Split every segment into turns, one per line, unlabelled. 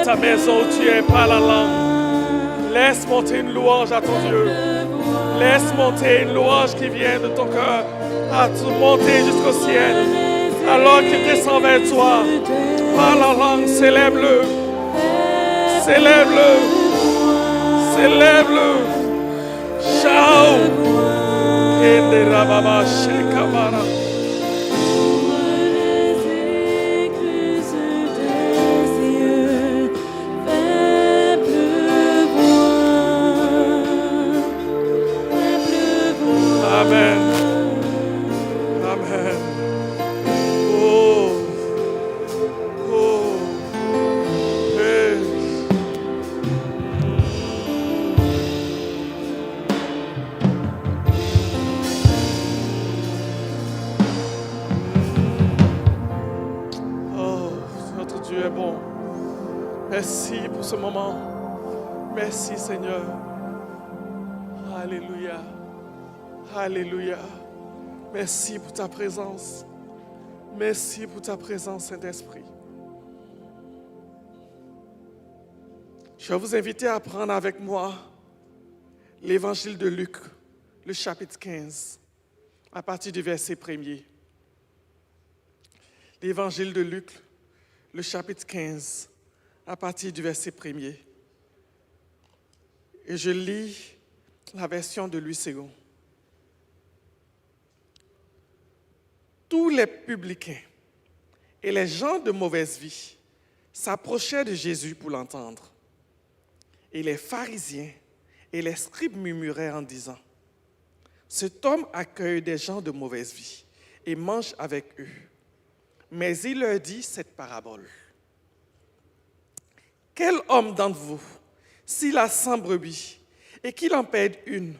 ta maison où tu es, parle en langue. Laisse monter une louange à ton Dieu. Laisse monter une louange qui vient de ton cœur à monter jusqu'au ciel. Alors qu'il descend vers toi, parle en langue, célèbre-le. Célèbre-le. Célèbre-le. Shout. Ende rababa shekabara. Amen. Amen. Oh. Oh. Hey. Oh, notre Dieu est bon. Merci pour ce moment. Merci Seigneur. Alléluia. Alléluia. Merci pour ta présence. Merci pour ta présence, Saint-Esprit. Je vais vous inviter à prendre avec moi l'évangile de Luc, le chapitre 15, à partir du verset 1er. L'évangile de Luc, le chapitre 15, à partir du verset 1er. Et je lis la version de Louis II. Tous les publicains et les gens de mauvaise vie s'approchaient de Jésus pour l'entendre. Et les pharisiens et les scribes murmuraient en disant : cet homme accueille des gens de mauvaise vie et mange avec eux. Mais il leur dit cette parabole. Quel homme d'entre vous, s'il a 100 brebis et qu'il en perde une,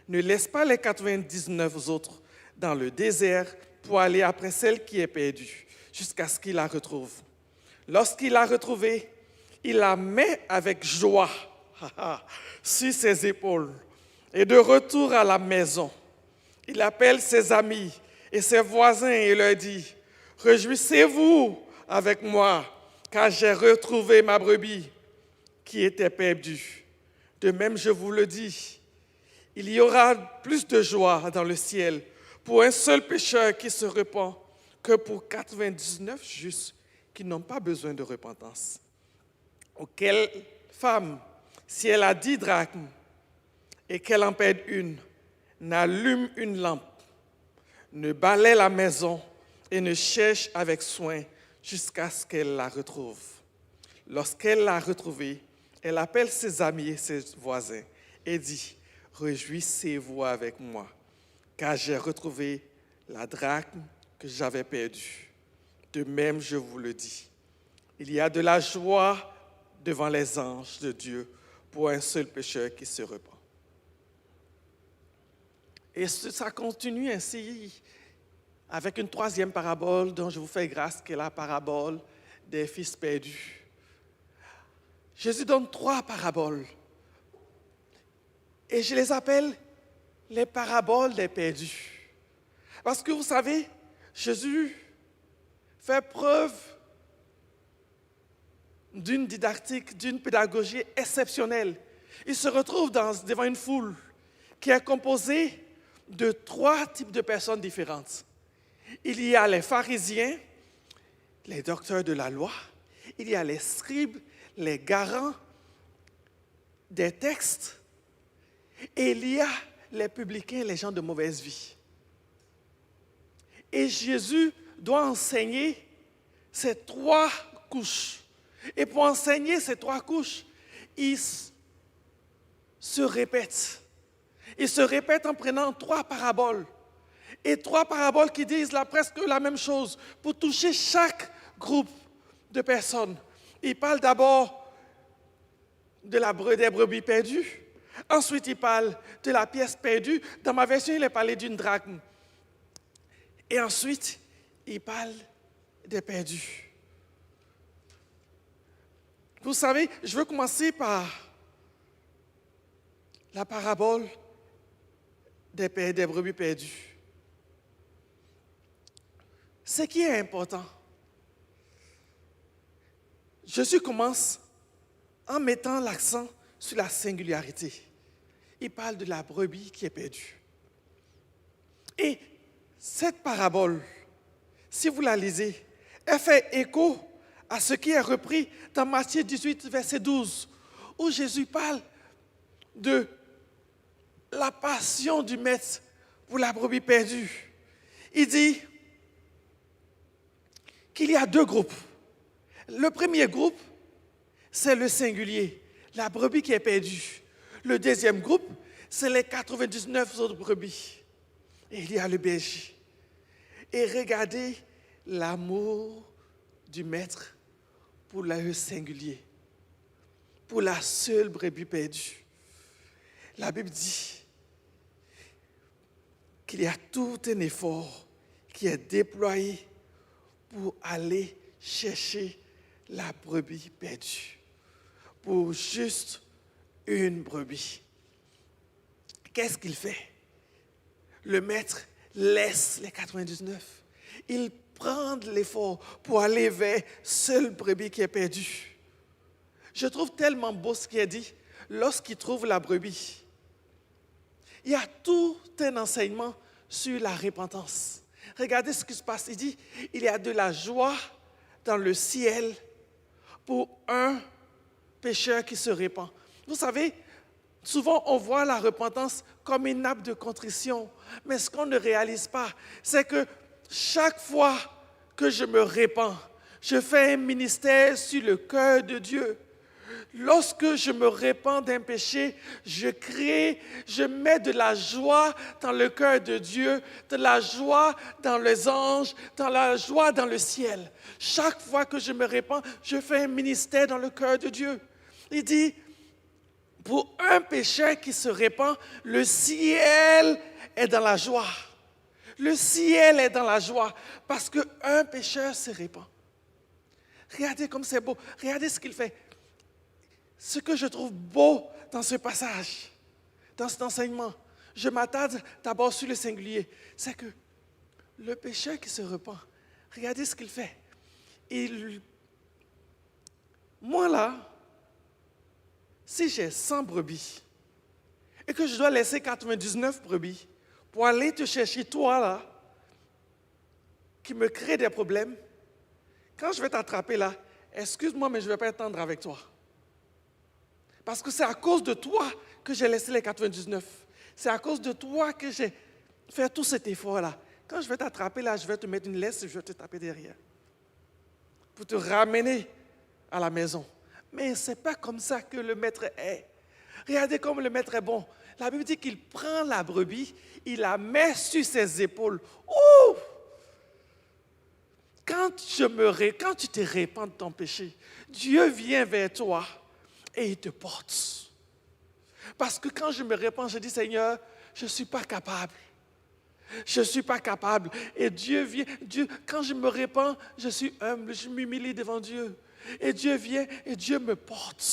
ne laisse pas les 99 autres dans le désert pour aller après celle qui est perdue, jusqu'à ce qu'il la retrouve. Lorsqu'il l'a retrouvée, il la met avec joie sur ses épaules. Et de retour à la maison, il appelle ses amis et ses voisins et leur dit : réjouissez-vous avec moi, car j'ai retrouvé ma brebis qui était perdue. De même, je vous le dis, il y aura plus de joie dans le ciel pour un seul pécheur qui se repent que pour 99 justes qui n'ont pas besoin de repentance. Ou quelle femme, si elle a 10 drachmes et qu'elle en perd une, n'allume une lampe, ne balaie la maison et ne cherche avec soin jusqu'à ce qu'elle la retrouve. Lorsqu'elle l'a retrouvée, elle appelle ses amis et ses voisins et dit : réjouissez-vous avec moi, car j'ai retrouvé la drachme que j'avais perdue. De même, je vous le dis, il y a de la joie devant les anges de Dieu pour un seul pécheur qui se repent. Et ça continue ainsi avec une troisième parabole dont je vous fais grâce, qui est la parabole des fils perdus. Jésus donne 3 paraboles et je les appelle les paraboles des perdus. Parce que vous savez, Jésus fait preuve d'une didactique, d'une pédagogie exceptionnelle. Il se retrouve devant une foule qui est composée de 3 types de personnes différentes. Il y a les pharisiens, les docteurs de la loi, il y a les scribes, les garants des textes, et il y a les publicains, les gens de mauvaise vie. Et Jésus doit enseigner ces 3 couches. Et pour enseigner ces 3 couches, il se répète. Il se répète en prenant 3 paraboles. Et 3 paraboles qui disent presque la même chose pour toucher chaque groupe de personnes. Il parle d'abord des brebis perdues. Ensuite, il parle de la pièce perdue. Dans ma version, il est parlé d'une drachme. Et ensuite, il parle des perdus. Vous savez, je veux commencer par la parabole des brebis perdues. Ce qui est important, Jésus commence en mettant l'accent sur la singularité. Il parle de la brebis qui est perdue. Et cette parabole, si vous la lisez, elle fait écho à ce qui est repris dans Matthieu 18, verset 12, où Jésus parle de la passion du maître pour la brebis perdue. Il dit qu'il y a deux groupes. Le premier groupe, c'est le singulier, la brebis qui est perdue. Le deuxième groupe, c'est les 99 autres brebis. Et il y a le berger. Et regardez l'amour du maître pour le singulier, pour la seule brebis perdue. La Bible dit qu'il y a tout un effort qui est déployé pour aller chercher la brebis perdue, pour juste une brebis. Qu'est-ce qu'il fait? Le maître laisse les 99. Il prend de l'effort pour aller vers seule brebis qui est perdue. Je trouve tellement beau ce qui est dit. Lorsqu'il trouve la brebis, il y a tout un enseignement sur la repentance. Regardez ce qui se passe. Il dit, il y a de la joie dans le ciel pour un pécheur qui se répand. Vous savez, souvent on voit la repentance comme une nappe de contrition. Mais ce qu'on ne réalise pas, c'est que chaque fois que je me répands, je fais un ministère sur le cœur de Dieu. Lorsque je me répands d'un péché, je mets de la joie dans le cœur de Dieu, de la joie dans les anges, de la joie dans le ciel. Chaque fois que je me répands, je fais un ministère dans le cœur de Dieu. Il dit, pour un pécheur qui se répand, le ciel est dans la joie. Le ciel est dans la joie parce qu'un pécheur se répand. Regardez comme c'est beau. Regardez ce qu'il fait. Ce que je trouve beau dans ce passage, dans cet enseignement, je m'attarde d'abord sur le singulier, c'est que le pécheur qui se repent, regardez ce qu'il fait. Moi là, si j'ai 100 brebis et que je dois laisser 99 brebis pour aller te chercher toi là, qui me crée des problèmes, quand je vais t'attraper là, excuse-moi mais je ne vais pas être tendre avec toi. Parce que c'est à cause de toi que j'ai laissé les 99. C'est à cause de toi que j'ai fait tout cet effort-là. Quand je vais t'attraper là, je vais te mettre une laisse et je vais te taper derrière. Pour te ramener à la maison. Mais ce n'est pas comme ça que le maître est. Regardez comme le maître est bon. La Bible dit qu'il prend la brebis, il la met sur ses épaules. Ouh! Quand tu te répands de ton péché, Dieu vient vers toi et il te porte. Parce que quand je me répands, je dis, Seigneur, je ne suis pas capable. Je ne suis pas capable. Et Dieu vient, quand je me répands, je suis humble, je m'humilie devant Dieu. Et Dieu vient et Dieu me porte.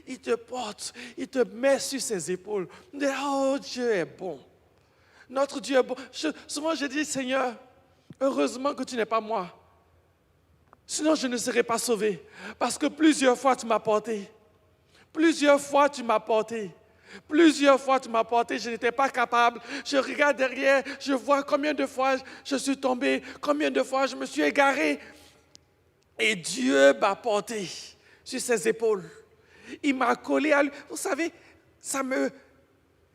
Il te porte, il te met sur ses épaules. Oh, Dieu est bon. Notre Dieu est bon. Souvent je dis, Seigneur, heureusement que tu n'es pas moi. Sinon je ne serais pas sauvé. Parce que plusieurs fois tu m'as porté. Plusieurs fois, tu m'as porté. Plusieurs fois, tu m'as porté. Je n'étais pas capable. Je regarde derrière. Je vois combien de fois je suis tombé. Combien de fois je me suis égaré. Et Dieu m'a porté sur ses épaules. Il m'a collé à lui. Vous savez,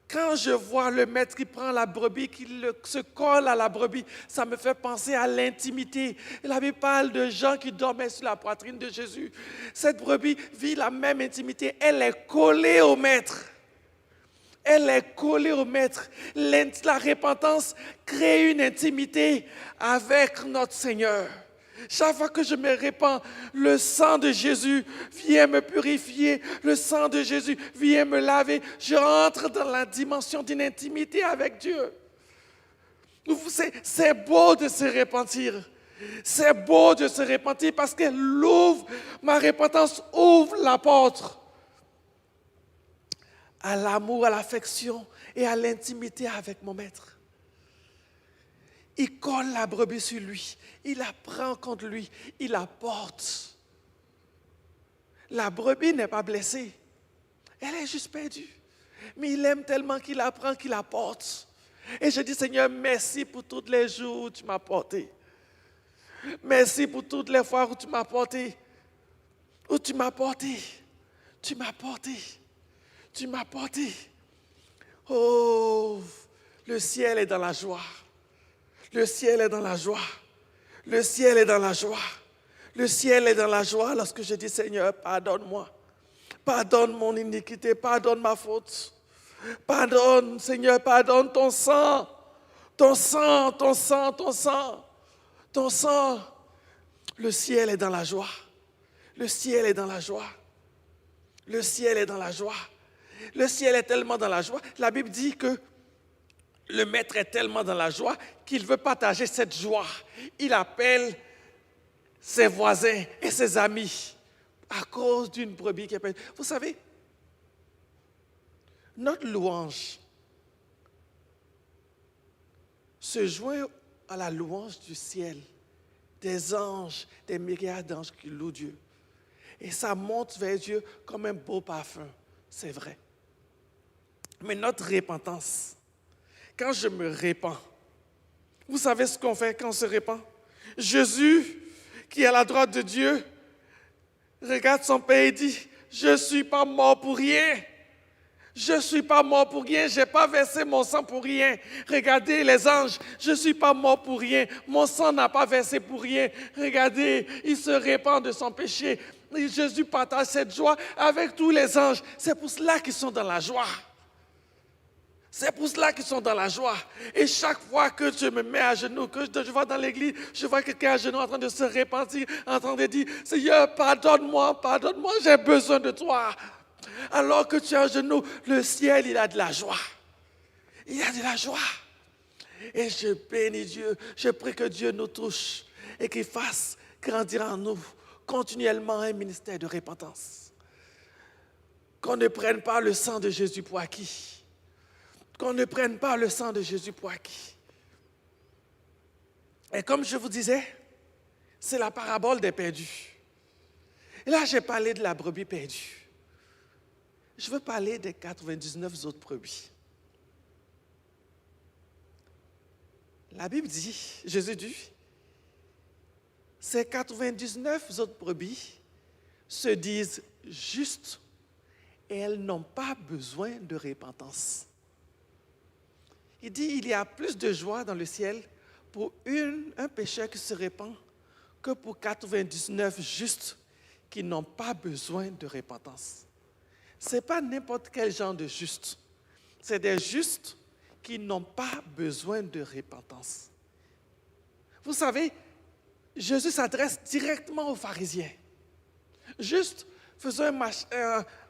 quand je vois le maître qui prend la brebis, qui se colle à la brebis, ça me fait penser à l'intimité. La Bible parle de gens qui dormaient sur la poitrine de Jésus. Cette brebis vit la même intimité. Elle est collée au maître. Elle est collée au maître. La repentance crée une intimité avec notre Seigneur. Chaque fois que je me répands, le sang de Jésus vient me purifier. Le sang de Jésus vient me laver. Je rentre dans la dimension d'une intimité avec Dieu. C'est beau de se repentir. C'est beau de se repentir parce qu'elle ouvre, ma repentance ouvre la porte à l'amour, à l'affection et à l'intimité avec mon maître. Il colle la brebis sur lui. Il la prend contre lui. Il la porte. la brebis n'est pas blessée. Elle est juste perdue. Mais il aime tellement qu'il la prend, qu'il la porte. Et je dis, Seigneur, merci pour tous les jours où tu m'as porté. Merci pour toutes les fois où tu m'as porté. Où tu m'as porté. Tu m'as porté. Tu m'as porté. Oh, le ciel est dans la joie. Le ciel est dans la joie. Le ciel est dans la joie. Le ciel est dans la joie lorsque je dis, Seigneur, pardonne-moi. Pardonne mon iniquité, pardonne ma faute. Pardonne, Seigneur, pardonne ton sang. Ton sang, ton sang, ton sang. Ton sang. Le ciel est dans la joie. Le ciel est dans la joie. Le ciel est dans la joie. Le ciel est tellement dans la joie. La Bible dit que le maître est tellement dans la joie qu'il veut partager cette joie. Il appelle ses voisins et ses amis à cause d'une brebis qui est perdue. Vous savez, notre louange se joint à la louange du ciel, des anges, des myriades d'anges qui louent Dieu. Et ça monte vers Dieu comme un beau parfum, c'est vrai. Mais notre repentance, quand je me répands, vous savez ce qu'on fait quand on se répand? Jésus, qui est à la droite de Dieu, regarde son Père et dit, je ne suis pas mort pour rien. Je ne suis pas mort pour rien, je n'ai pas versé mon sang pour rien. Regardez les anges, je ne suis pas mort pour rien, mon sang n'a pas versé pour rien. Regardez, il se répand de son péché. Et Jésus partage cette joie avec tous les anges. C'est pour cela qu'ils sont dans la joie. C'est pour cela qu'ils sont dans la joie. Et chaque fois que je me mets à genoux, que je vais dans l'église, je vois quelqu'un à genoux en train de se repentir, en train de dire, Seigneur, pardonne-moi, pardonne-moi, j'ai besoin de toi. Alors que tu es à genoux, le ciel, il a de la joie. Il a de la joie. Et je bénis Dieu. Je prie que Dieu nous touche et qu'il fasse grandir en nous continuellement un ministère de repentance. Qu'on ne prenne pas le sang de Jésus pour acquis. Qu'on ne prenne pas le sang de Jésus pour acquis. Et comme je vous disais, c'est la parabole des perdus. Et là, j'ai parlé de la brebis perdue. Je veux parler des 99 autres brebis. La Bible dit, Jésus dit, ces 99 autres brebis se disent justes et elles n'ont pas besoin de repentance. Il dit, il y a plus de joie dans le ciel pour un pécheur qui se répand que pour 99 justes qui n'ont pas besoin de repentance. Ce n'est pas n'importe quel genre de juste. C'est des justes qui n'ont pas besoin de repentance. Vous savez, Jésus s'adresse directement aux pharisiens. Juste,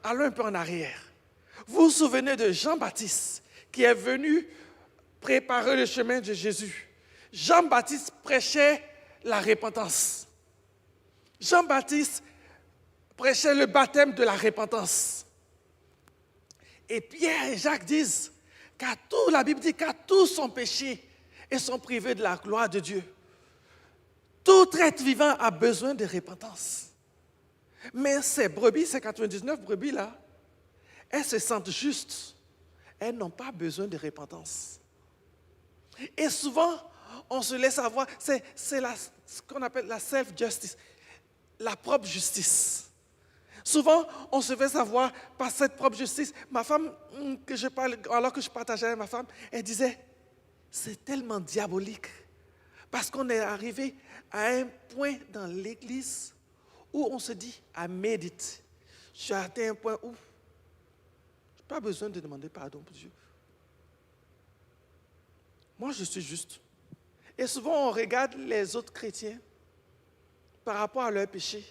allons un peu en arrière. Vous vous souvenez de Jean-Baptiste qui est venu préparer le chemin de Jésus. Jean-Baptiste prêchait la repentance. Jean-Baptiste prêchait le baptême de la repentance. Et Pierre et Jacques disent la Bible dit qu'à tous sont péchés et sont privés de la gloire de Dieu. Tout être vivant a besoin de repentance. Mais ces brebis, ces 99 brebis-là, elles se sentent justes. Elles n'ont pas besoin de repentance. Et souvent, on se laisse avoir, c'est ce qu'on appelle la self-justice, la propre justice. Souvent, on se fait savoir par cette propre justice. Ma femme, alors que je partageais avec ma femme, elle disait, c'est tellement diabolique. Parce qu'on est arrivé à un point dans l'église où on se dit, I made it. Je suis atteint un point où je n'ai pas besoin de demander pardon pour Dieu. Moi, je suis juste. Et souvent, on regarde les autres chrétiens par rapport à leurs péchés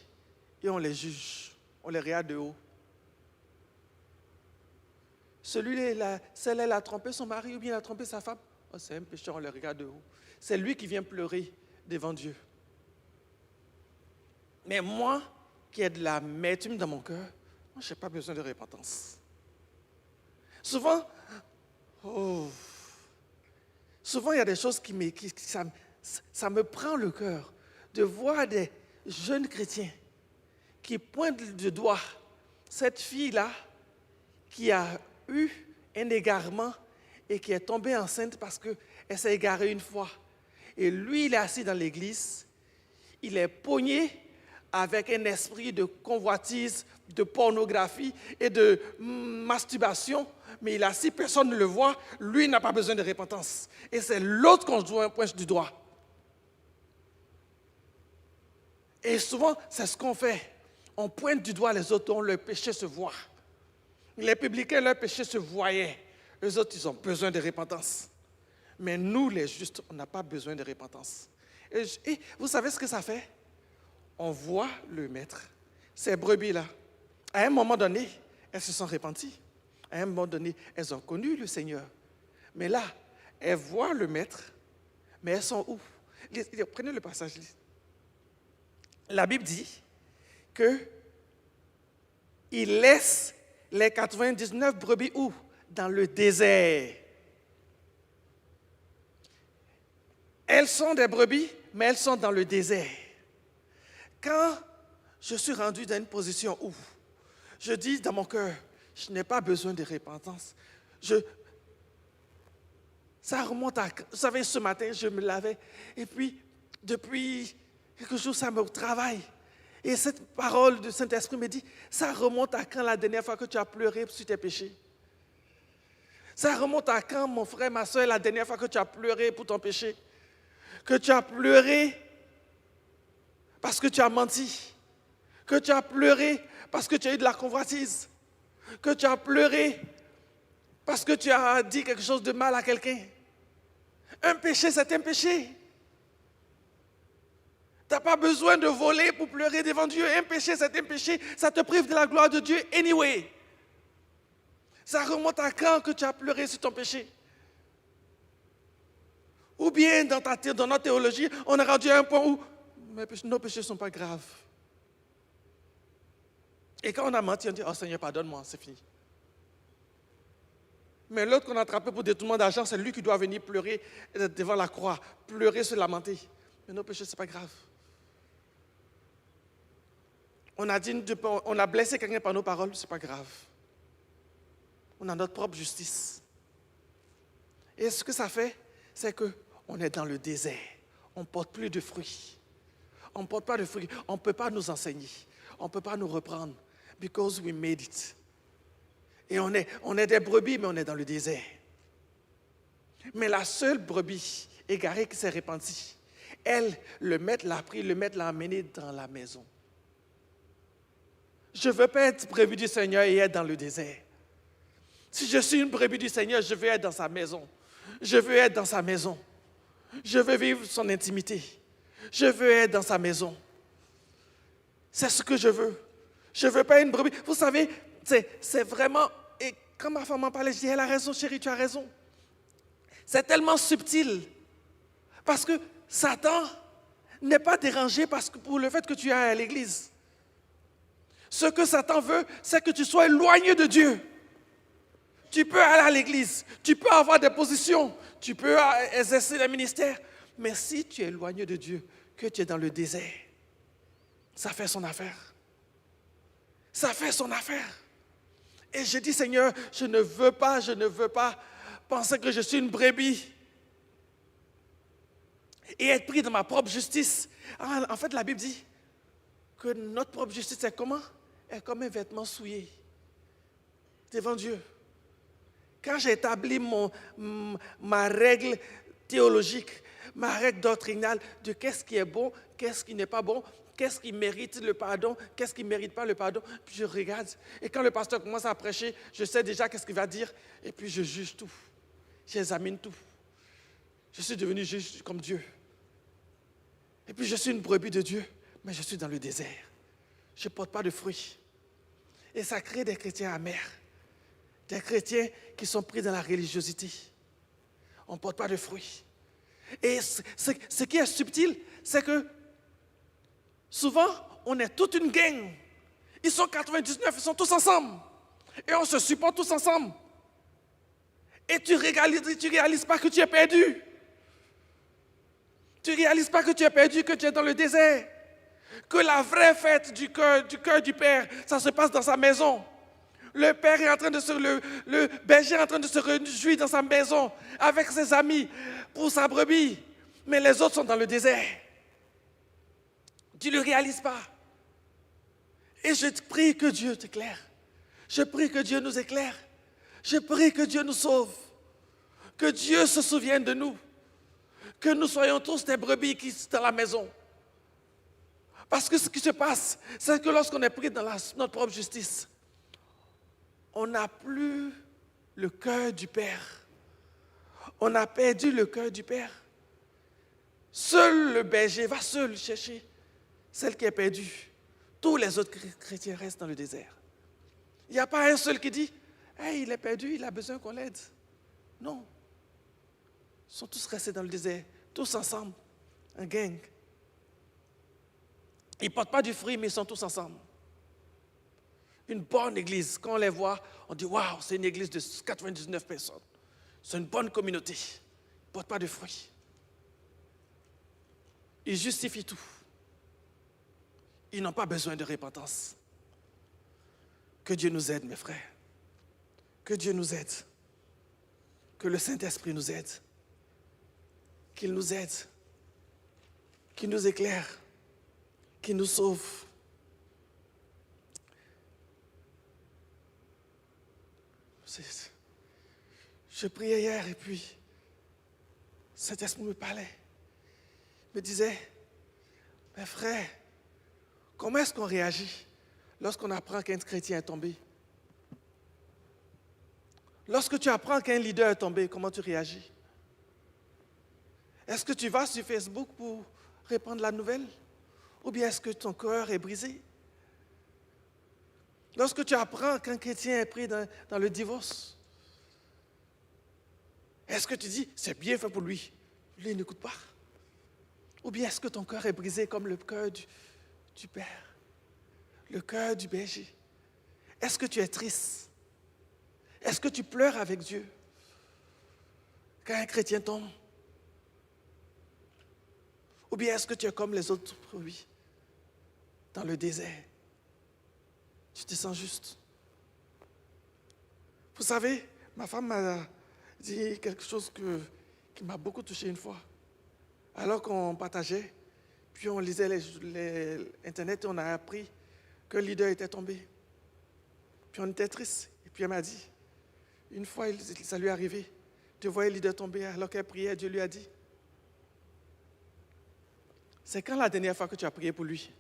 et on les juge. On les regarde de haut. Celui-là, celle-là a trompé son mari ou bien a trompé sa femme. Oh, c'est un pécheur, on le regarde de haut. C'est lui qui vient pleurer devant Dieu. Mais moi, qui ai de l'amertume dans mon cœur, moi, je n'ai pas besoin de repentance. Souvent, il y a des choses ça me prend le cœur de voir des jeunes chrétiens qui pointe du doigt cette fille-là qui a eu un égarement et qui est tombée enceinte parce qu'elle s'est égarée une fois. Et lui, il est assis dans l'église, il est pogné avec un esprit de convoitise, de pornographie et de masturbation, mais il est assis, personne ne le voit, lui n'a pas besoin de repentance. Et c'est l'autre qu'on pointe du doigt. Et souvent, c'est ce qu'on fait. On pointe du doigt les autres dont le péché se voit. Les publicains, leur péché se voyait. Les autres, ils ont besoin de repentance. Mais nous, les justes, on n'a pas besoin de repentance. Et vous savez ce que ça fait? On voit le maître, ces brebis-là. À un moment donné, elles se sont repenties. À un moment donné, elles ont connu le Seigneur. Mais là, elles voient le maître, mais elles sont où? Prenez le passage. La Bible dit qu'il laisse les 99 brebis où? Dans le désert. Elles sont des brebis, mais elles sont dans le désert. Quand je suis rendu dans une position où je dis dans mon cœur, je n'ai pas besoin de repentance, ça remonte à... Vous savez, ce matin, je me lavais, et puis, depuis quelque chose, ça me travaille. Et cette parole du Saint-Esprit me dit, ça remonte à quand la dernière fois que tu as pleuré sur tes péchés? Ça remonte à quand, mon frère, ma soeur, la dernière fois que tu as pleuré pour ton péché? Que tu as pleuré parce que tu as menti, que tu as pleuré parce que tu as eu de la convoitise, que tu as pleuré parce que tu as dit quelque chose de mal à quelqu'un. Un péché, c'est un péché. Tu n'as pas besoin de voler pour pleurer devant Dieu. Un péché, c'est un péché. Ça te prive de la gloire de Dieu anyway. Ça remonte à quand que tu as pleuré sur ton péché? Ou bien dans notre théologie, on est rendu à un point où nos péchés ne sont pas graves. Et quand on a menti, on dit, oh Seigneur, pardonne-moi, c'est fini. Mais l'autre qu'on a attrapé pour détournement d'argent, c'est lui qui doit venir pleurer devant la croix, pleurer, se lamenter. Mais nos péchés, ce n'est pas grave. On a blessé quelqu'un par nos paroles, ce n'est pas grave. On a notre propre justice. Et ce que ça fait, c'est qu'on est dans le désert. On ne porte plus de fruits. On ne porte pas de fruits. On ne peut pas nous enseigner. On ne peut pas nous reprendre. Because we made it. Et on est des brebis, mais on est dans le désert. Mais la seule brebis égarée qui s'est repentie, elle, le maître l'a pris, le maître l'a amené dans la maison. Je ne veux pas être brebis du Seigneur et être dans le désert. Si je suis une brebis du Seigneur, je veux être dans sa maison. Je veux être dans sa maison. Je veux vivre son intimité. Je veux être dans sa maison. C'est ce que je veux. Je ne veux pas une brebis. Vous savez, c'est vraiment... Et quand ma femme m'en parlait, je dis, elle a raison, chérie, tu as raison. C'est tellement subtil. Parce que Satan n'est pas dérangé pour le fait que tu es à l'église. Ce que Satan veut, c'est que tu sois éloigné de Dieu. Tu peux aller à l'église, tu peux avoir des positions, tu peux exercer le ministère, mais si tu es éloigné de Dieu, que tu es dans le désert, ça fait son affaire. Ça fait son affaire. Et je dis, Seigneur, je ne veux pas penser que je suis une brebis et être pris dans ma propre justice. En fait, la Bible dit que notre propre justice est comment? Est comme un vêtement souillé devant Dieu. Quand j'ai établi ma règle théologique, ma règle doctrinale de qu'est-ce qui est bon, qu'est-ce qui n'est pas bon, qu'est-ce qui mérite le pardon, qu'est-ce qui ne mérite pas le pardon, puis je regarde. Et quand le pasteur commence à prêcher, je sais déjà qu'est-ce qu'il va dire, et puis je juge tout. J'examine tout. Je suis devenu juge comme Dieu. Et puis je suis une brebis de Dieu, mais je suis dans le désert. Je ne porte pas de fruits. Et ça crée des chrétiens amers. Des chrétiens qui sont pris dans la religiosité. On ne porte pas de fruits. Et ce qui est subtil, c'est que souvent, on est toute une gang. Ils sont 99, ils sont tous ensemble. Et on se supporte tous ensemble. Et tu réalises pas que tu es perdu. Tu ne réalises pas que tu es perdu, que tu es dans le désert. Que la vraie fête du cœur du Père, ça se passe dans sa maison. Le père est en train de le berger est en train de se réjouir dans sa maison avec ses amis pour sa brebis. Mais les autres sont dans le désert. Tu ne le réalises pas. Et je prie que Dieu t'éclaire. Je prie que Dieu nous éclaire. Je prie que Dieu nous sauve. Que Dieu se souvienne de nous. Que nous soyons tous des brebis qui sont dans la maison. Parce que ce qui se passe, c'est que lorsqu'on est pris dans notre propre justice, on n'a plus le cœur du Père. On a perdu le cœur du Père. Seul le berger va seul chercher celle qui est perdue. Tous les autres chrétiens restent dans le désert. Il n'y a pas un seul qui dit « Hey, il est perdu, il a besoin qu'on l'aide. » Non. Ils sont tous restés dans le désert, tous ensemble, un gang. Ils ne portent pas du fruit, mais ils sont tous ensemble. Une bonne église, quand on les voit, on dit « Waouh, c'est une église de 99 personnes. C'est une bonne communauté. Ils ne portent pas de fruits. » Ils justifient tout. Ils n'ont pas besoin de repentance. Que Dieu nous aide, mes frères. Que Dieu nous aide. Que le Saint-Esprit nous aide. Qu'il nous aide. Qu'il nous éclaire. Qu'il nous sauve. Je priais hier et puis Saint-Esprit me parlait. Il me disait, mes frères, comment est-ce qu'on réagit lorsqu'on apprend qu'un chrétien est tombé? Lorsque tu apprends qu'un leader est tombé, comment tu réagis? Est-ce que tu vas sur Facebook pour répandre la nouvelle? Ou bien est-ce que ton cœur est brisé? Lorsque tu apprends qu'un chrétien est pris dans le divorce, est-ce que tu dis, c'est bien fait pour lui? Lui, il n'écoute pas. Ou bien est-ce que ton cœur est brisé comme le cœur du Père, le cœur du berger? Est-ce que tu es triste? Est-ce que tu pleures avec Dieu quand un chrétien tombe? Ou bien est-ce que tu es comme les autres brebis dans le désert? Tu te sens juste. Vous savez, ma femme m'a dit quelque chose qui m'a beaucoup touché une fois. Alors qu'on partageait, puis on lisait Internet et on a appris que le leader était tombé. Puis on était triste. Et puis elle m'a dit, une fois ça lui est arrivé, de voir le leader tomber alors qu'elle priait, Dieu lui a dit, c'est quand la dernière fois que tu as prié pour lui,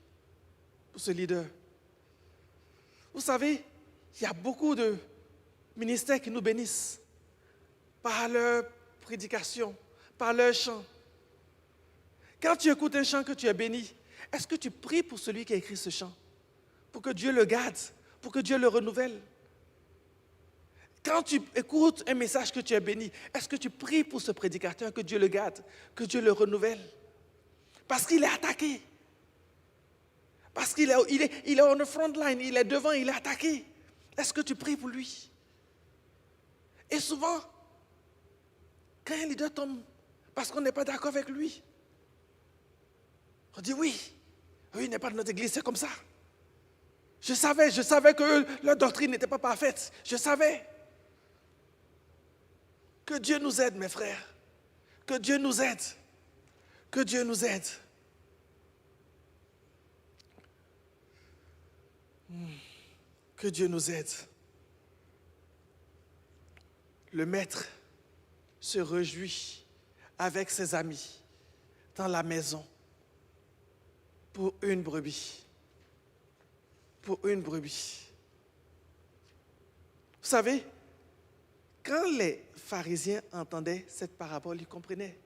pour ce leader? Vous savez, il y a beaucoup de ministères qui nous bénissent par leur prédication, par leur chant. Quand tu écoutes un chant que tu es béni, est-ce que tu pries pour celui qui a écrit ce chant? Pour que Dieu le garde, pour que Dieu le renouvelle? Quand tu écoutes un message que tu es béni, est-ce que tu pries pour ce prédicateur, que Dieu le garde, que Dieu le renouvelle? Parce qu'il est attaqué. Parce qu'il est on the front line, il est devant, il est attaqué. Est-ce que tu pries pour lui? Et souvent, quand un leader tombe, parce qu'on n'est pas d'accord avec lui, on dit oui, il n'est pas de notre église, c'est comme ça. Je savais que leur doctrine n'était pas parfaite. Je savais. Que Dieu nous aide, mes frères. Que Dieu nous aide. Que Dieu nous aide. Que Dieu nous aide. Le maître se réjouit avec ses amis dans la maison pour une brebis. Pour une brebis. Vous savez, quand les pharisiens entendaient cette parabole, ils comprenaient.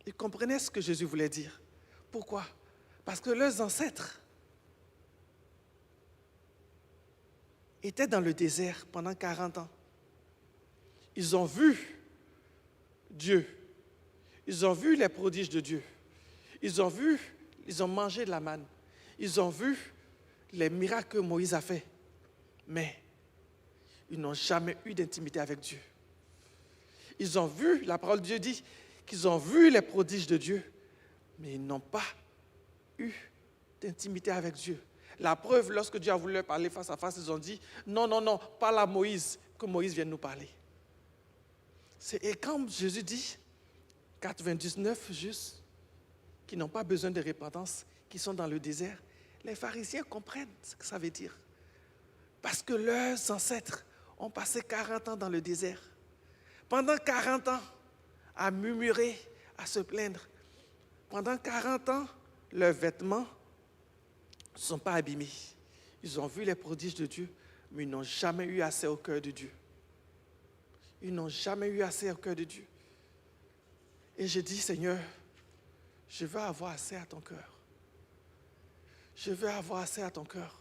Ils comprenaient ce que Jésus voulait dire. Pourquoi? Parce que leurs ancêtres étaient dans le désert pendant 40 ans. Ils ont vu Dieu. Ils ont vu les prodiges de Dieu. Ils ont mangé de la manne. Ils ont vu les miracles que Moïse a fait. Mais ils n'ont jamais eu d'intimité avec Dieu. Ils ont vu, la parole de Dieu dit, qu'ils ont vu les prodiges de Dieu, mais ils n'ont pas eu d'intimité avec Dieu. La preuve, lorsque Dieu a voulu leur parler face à face, ils ont dit, non, non, non, parle à Moïse, que Moïse vienne nous parler. Et quand Jésus dit, 99 justes, qui n'ont pas besoin de repentance, qui sont dans le désert, les pharisiens comprennent ce que ça veut dire. Parce que leurs ancêtres ont passé 40 ans dans le désert. Pendant 40 ans, à murmurer, à se plaindre. Pendant 40 ans, leurs vêtements ne sont pas abîmés. Ils ont vu les prodiges de Dieu, mais ils n'ont jamais eu assez au cœur de Dieu. Ils n'ont jamais eu assez au cœur de Dieu. Et je dis, Seigneur, je veux avoir assez à ton cœur. Je veux avoir assez à ton cœur.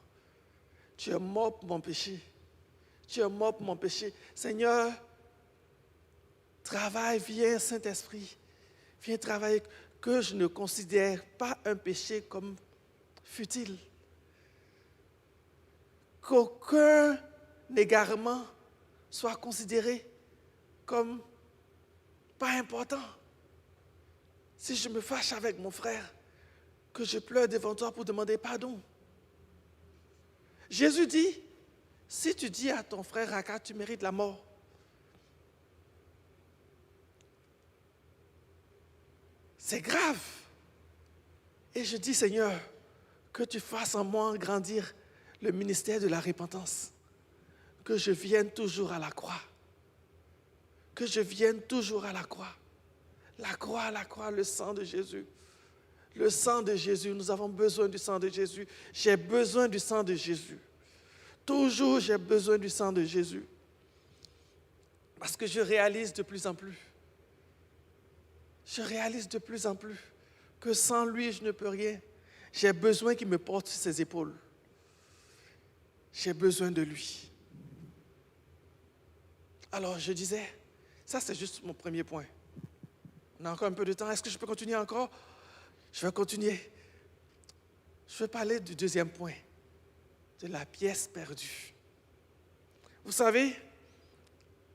Tu es mort pour mon péché. Tu es mort pour mon péché. Seigneur, travaille, viens, Saint-Esprit. Viens travailler, que je ne considère pas un péché comme futile. Qu'aucun égarement soit considéré comme pas important. Si je me fâche avec mon frère, que je pleure devant toi pour demander pardon. Jésus dit, si tu dis à ton frère Raka, tu mérites la mort. C'est grave. Et je dis, Seigneur, que tu fasses en moi grandir le ministère de la repentance. Que je vienne toujours à la croix. Que je vienne toujours à la croix. La croix, le sang de Jésus. Le sang de Jésus, nous avons besoin du sang de Jésus. J'ai besoin du sang de Jésus. Toujours, j'ai besoin du sang de Jésus. Parce que je réalise de plus en plus. Je réalise de plus en plus que sans lui, je ne peux rien. J'ai besoin qu'il me porte sur ses épaules. J'ai besoin de lui. Alors, je disais, ça c'est juste mon premier point. On a encore un peu de temps. Est-ce que je peux continuer encore? Je vais continuer. Je vais parler du deuxième point, de la pièce perdue. Vous savez,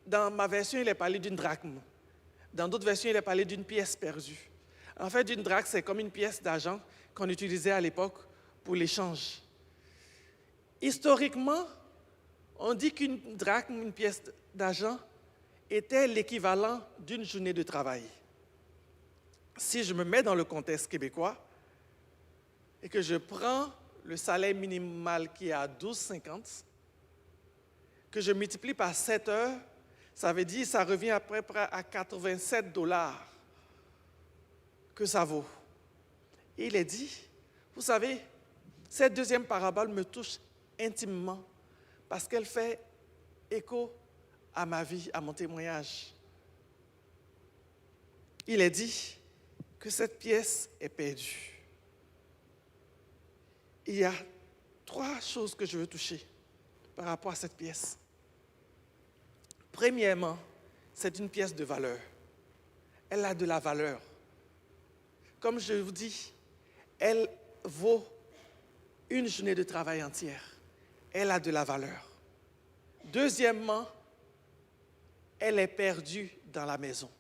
dans ma version, il est parlé d'une drachme. Dans d'autres versions, il est parlé d'une pièce perdue. En fait, une drachme, c'est comme une pièce d'argent qu'on utilisait à l'époque pour l'échange. Historiquement, on dit qu'une drachme, une pièce d'argent, était l'équivalent d'une journée de travail. Si je me mets dans le contexte québécois et que je prends le salaire minimal qui est à 12,50, que je multiplie par 7 heures, ça veut dire que ça revient à peu près à 87 $ que ça vaut. Et il est dit, vous savez, cette deuxième parabole me touche intimement parce qu'elle fait écho à ma vie, à mon témoignage. Il est dit que cette pièce est perdue. Il y a 3 choses que je veux toucher par rapport à cette pièce. Premièrement, c'est une pièce de valeur. Elle a de la valeur. Comme je vous dis, elle vaut une journée de travail entière. Elle a de la valeur. Deuxièmement, elle est perdue dans la maison.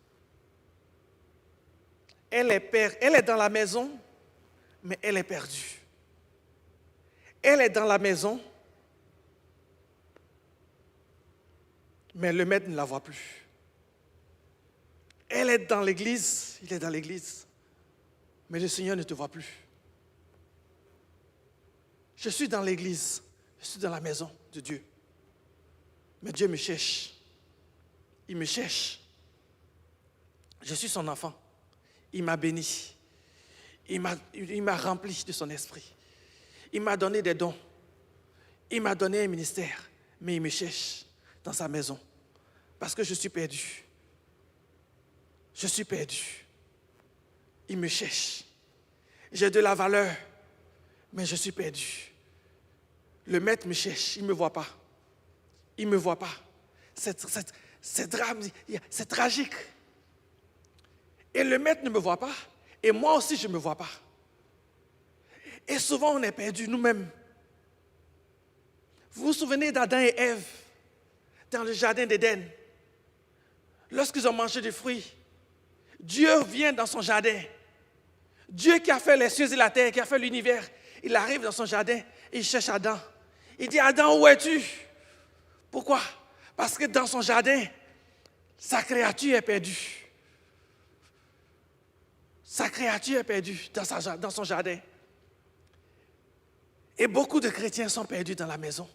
Elle est dans la maison, mais elle est perdue. Elle est dans la maison, mais le maître ne la voit plus. Elle est dans l'église, il est dans l'église, mais le Seigneur ne te voit plus. Je suis dans l'église, je suis dans la maison de Dieu, mais Dieu me cherche. Il me cherche. Je suis son enfant. Il m'a béni. Il m'a rempli de son esprit. Il m'a donné des dons. Il m'a donné un ministère, mais il me cherche dans sa maison parce que je suis perdu. Je suis perdu. Il me cherche. J'ai de la valeur, mais je suis perdu. Le maître me cherche, il ne me voit pas. Il ne me voit pas. C'est drame, c'est tragique. Et le maître ne me voit pas, et moi aussi je ne me vois pas. Et souvent on est perdu nous-mêmes. Vous vous souvenez d'Adam et Ève dans le jardin d'Éden? Lorsqu'ils ont mangé des fruits, Dieu vient dans son jardin. Dieu qui a fait les cieux et la terre, qui a fait l'univers, il arrive dans son jardin et il cherche Adam. Il dit, Adam, où es-tu? Pourquoi? Parce que dans son jardin, sa créature est perdue. Sa créature est perdue dans son jardin. Et beaucoup de chrétiens sont perdus dans la maison.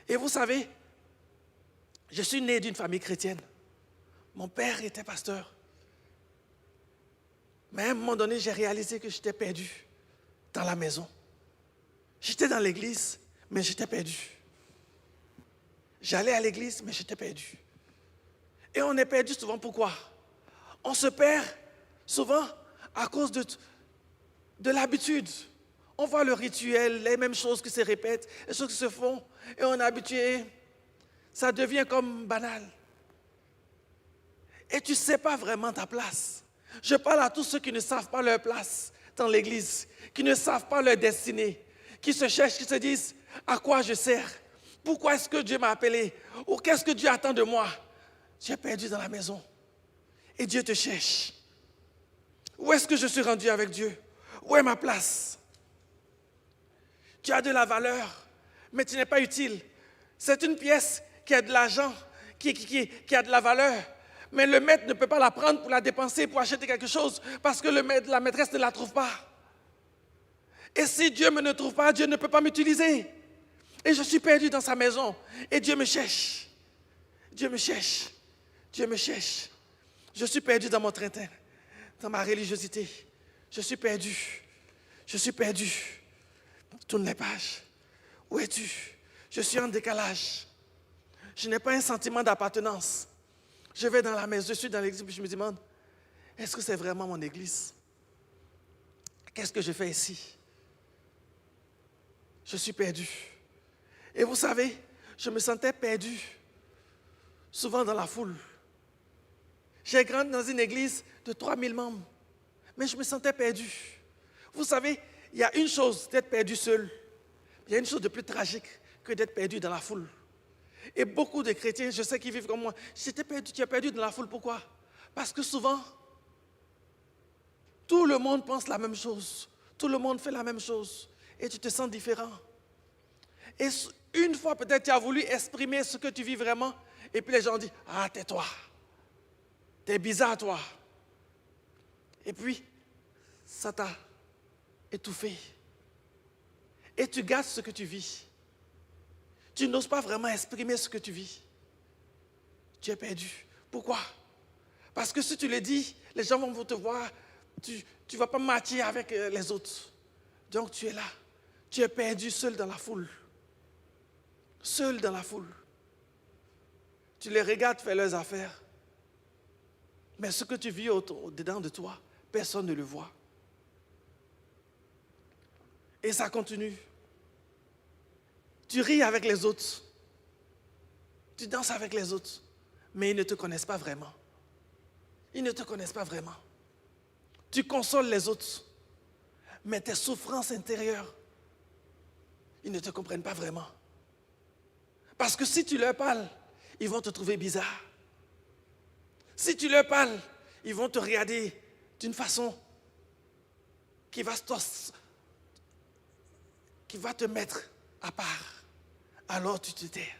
Et vous savez, je suis né d'une famille chrétienne. Mon père était pasteur. Mais à un moment donné, j'ai réalisé que j'étais perdu dans la maison. J'étais dans l'église, mais j'étais perdu. J'allais à l'église, mais j'étais perdu. Et on est perdu souvent, pourquoi? On se perd souvent à cause de l'habitude. On voit le rituel, les mêmes choses qui se répètent, les choses qui se font, et on est habitué. Ça devient comme banal. Et tu ne sais pas vraiment ta place. Je parle à tous ceux qui ne savent pas leur place dans l'église, qui ne savent pas leur destinée, qui se cherchent, qui se disent à quoi je sers, pourquoi est-ce que Dieu m'a appelé, ou qu'est-ce que Dieu attend de moi. Tu es perdu dans la maison et Dieu te cherche. Où est-ce que je suis rendu avec Dieu? Où est ma place? Tu as de la valeur, mais tu n'es pas utile. C'est une pièce qui a de l'argent, qui a de la valeur. Mais le maître ne peut pas la prendre pour la dépenser, pour acheter quelque chose, parce que la maîtresse ne la trouve pas. Et si Dieu ne me trouve pas, Dieu ne peut pas m'utiliser. Et je suis perdu dans sa maison. Et Dieu me cherche. Dieu me cherche. Dieu me cherche. Je suis perdu dans mon train-train, dans ma religiosité. Je suis perdu. Je suis perdu. Tourne les pages. Où es-tu? Je suis en décalage. Je n'ai pas un sentiment d'appartenance. Je vais dans la maison, je suis dans l'église, puis je me demande, est-ce que c'est vraiment mon église? Qu'est-ce que je fais ici? Je suis perdu. Et vous savez, je me sentais perdu, souvent dans la foule. J'ai grandi dans une église de 3000 membres, mais je me sentais perdu. Vous savez, il y a une chose d'être perdu seul. Il y a une chose de plus tragique que d'être perdu dans la foule. Et beaucoup de chrétiens, je sais qu'ils vivent comme moi, j'étais perdu, tu es perdu dans la foule, pourquoi? Parce que souvent, tout le monde pense la même chose, tout le monde fait la même chose, et tu te sens différent. Et une fois peut-être tu as voulu exprimer ce que tu vis vraiment, et puis les gens disent, ah tais-toi, t'es bizarre toi. Et puis, ça t'a étouffé. Et tu gardes ce que tu vis. Tu n'oses pas vraiment exprimer ce que tu vis. Tu es perdu. Pourquoi? Parce que si tu le dis, les gens vont te voir, tu ne vas pas matcher avec les autres. Donc tu es là. Tu es perdu seul dans la foule. Seul dans la foule. Tu les regardes faire leurs affaires. Mais ce que tu vis au-dedans de toi, personne ne le voit. Et ça continue. Tu ris avec les autres. Tu danses avec les autres. Mais ils ne te connaissent pas vraiment. Ils ne te connaissent pas vraiment. Tu consoles les autres. Mais tes souffrances intérieures, ils ne te comprennent pas vraiment. Parce que si tu leur parles, ils vont te trouver bizarre. Si tu leur parles, ils vont te regarder d'une façon qui va te mettre à part. Alors tu te tais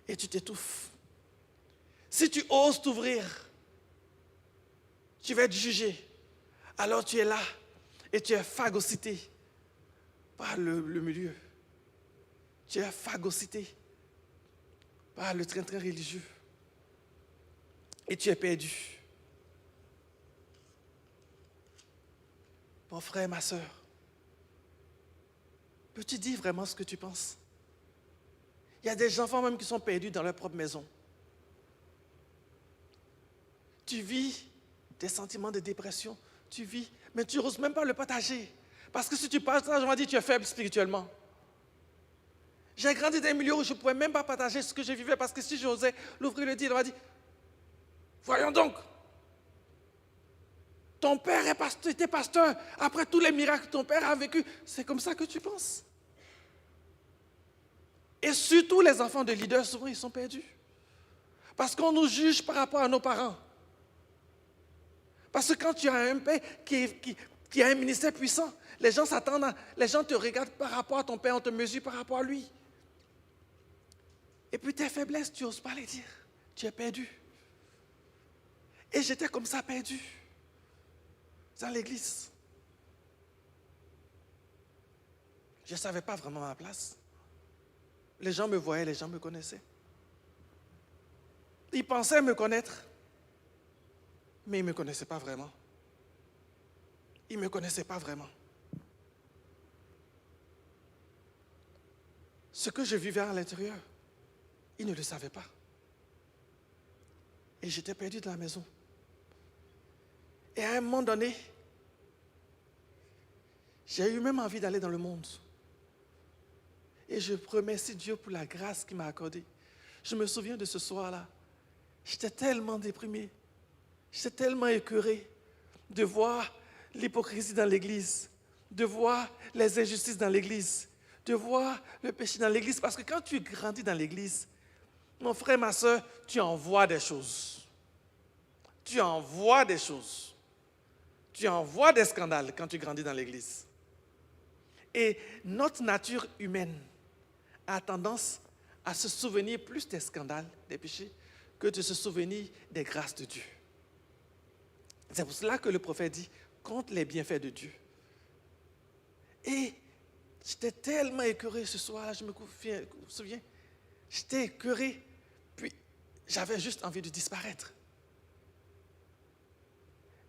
et tu t'étouffes. Si tu oses t'ouvrir, tu vas être jugé. Alors tu es là et tu es phagocyté par le milieu. Tu es phagocyté par le train-train religieux. Et tu es perdu. Mon frère, ma soeur, peux-tu dire vraiment ce que tu penses? Il y a des enfants même qui sont perdus dans leur propre maison. Tu vis des sentiments de dépression, tu vis, mais tu n'oses même pas le partager. Parce que si tu partages, on va dire que tu es faible spirituellement. J'ai grandi dans un milieu où je ne pouvais même pas partager ce que je vivais, parce que si j'osais l'ouvrir le dire, on va dire, voyons donc, ton père était pasteur, après tous les miracles que ton père a vécu, c'est comme ça que tu penses. Et surtout les enfants de leaders, souvent ils sont perdus. Parce qu'on nous juge par rapport à nos parents. Parce que quand tu as un père qui qui a un ministère puissant. Les gens s'attendent, les gens te regardent par rapport à ton père, on te mesure par rapport à lui. Et puis tes faiblesses, tu n'oses pas les dire. Tu es perdu. Et j'étais comme ça perdu dans l'église. Je ne savais pas vraiment ma place. Les gens me voyaient, les gens me connaissaient. Ils pensaient me connaître, mais ils ne me connaissaient pas vraiment. Ils ne me connaissaient pas vraiment. Ce que je vivais à l'intérieur, ils ne le savaient pas. Et j'étais perdu de la maison. Et à un moment donné, j'ai eu même envie d'aller dans le monde. Et je remercie Dieu pour la grâce qu'il m'a accordée. Je me souviens de ce soir-là. J'étais tellement déprimé. J'étais tellement écœuré de voir l'hypocrisie dans l'église, de voir les injustices dans l'église, de voir le péché dans l'église. Parce que quand tu grandis dans l'église, mon frère, ma soeur, tu en vois des choses. Tu en vois des choses. Tu en vois des scandales quand tu grandis dans l'église. Et notre nature humaine a tendance à se souvenir plus des scandales, des péchés, que de se souvenir des grâces de Dieu. C'est pour cela que le prophète dit, compte les bienfaits de Dieu. Et j'étais tellement écœuré ce soir-là, je me souviens, j'étais écœuré, puis j'avais juste envie de disparaître.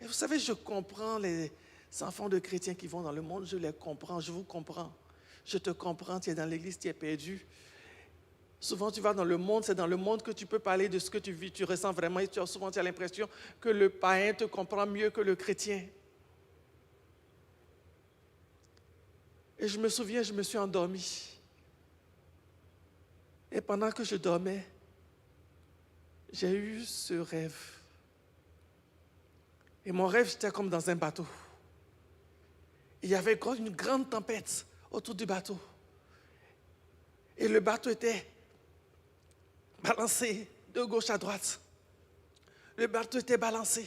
Et vous savez, je comprends les enfants de chrétiens qui vont dans le monde, je les comprends, je vous comprends. Je te comprends, tu es dans l'église, tu es perdu. Souvent, tu vas dans le monde, c'est dans le monde que tu peux parler de ce que tu vis, tu ressens vraiment. Et souvent, tu as l'impression que le païen te comprend mieux que le chrétien. Et je me souviens, je me suis endormi. Et pendant que je dormais, j'ai eu ce rêve. Et mon rêve, j'étais comme dans un bateau. Il y avait une grande tempête autour du bateau. Et le bateau était balancé de gauche à droite. Le bateau était balancé.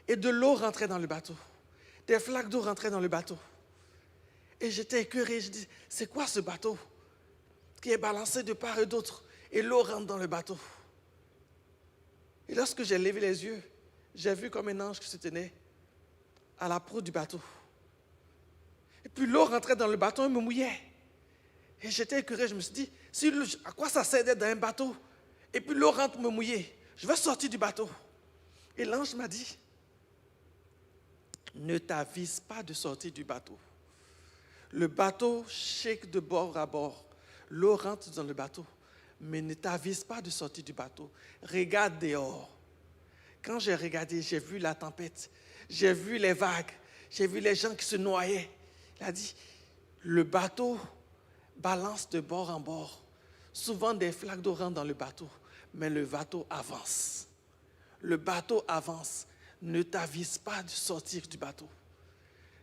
Et de l'eau rentrait dans le bateau. Des flaques d'eau rentraient dans le bateau. Et j'étais écœuré. Je dis, c'est quoi ce bateau qui est balancé de part et d'autre et l'eau rentre dans le bateau? Et lorsque j'ai levé les yeux, j'ai vu comme un ange qui se tenait à la proue du bateau. Et puis l'eau rentrait dans le bateau et me mouillait. Et j'étais écœuré, je me suis dit, à quoi ça sert d'être dans un bateau? Et puis l'eau rentre me mouiller. Je vais sortir du bateau. Et l'ange m'a dit, ne t'avise pas de sortir du bateau. Le bateau shake de bord à bord. L'eau rentre dans le bateau. Mais ne t'avise pas de sortir du bateau. Regarde dehors. Quand j'ai regardé, j'ai vu la tempête. J'ai vu les vagues. J'ai vu les gens qui se noyaient. Il a dit, le bateau balance de bord en bord. Souvent, des flaques d'eau rentrent dans le bateau. Mais le bateau avance. Le bateau avance. Ne t'avise pas de sortir du bateau.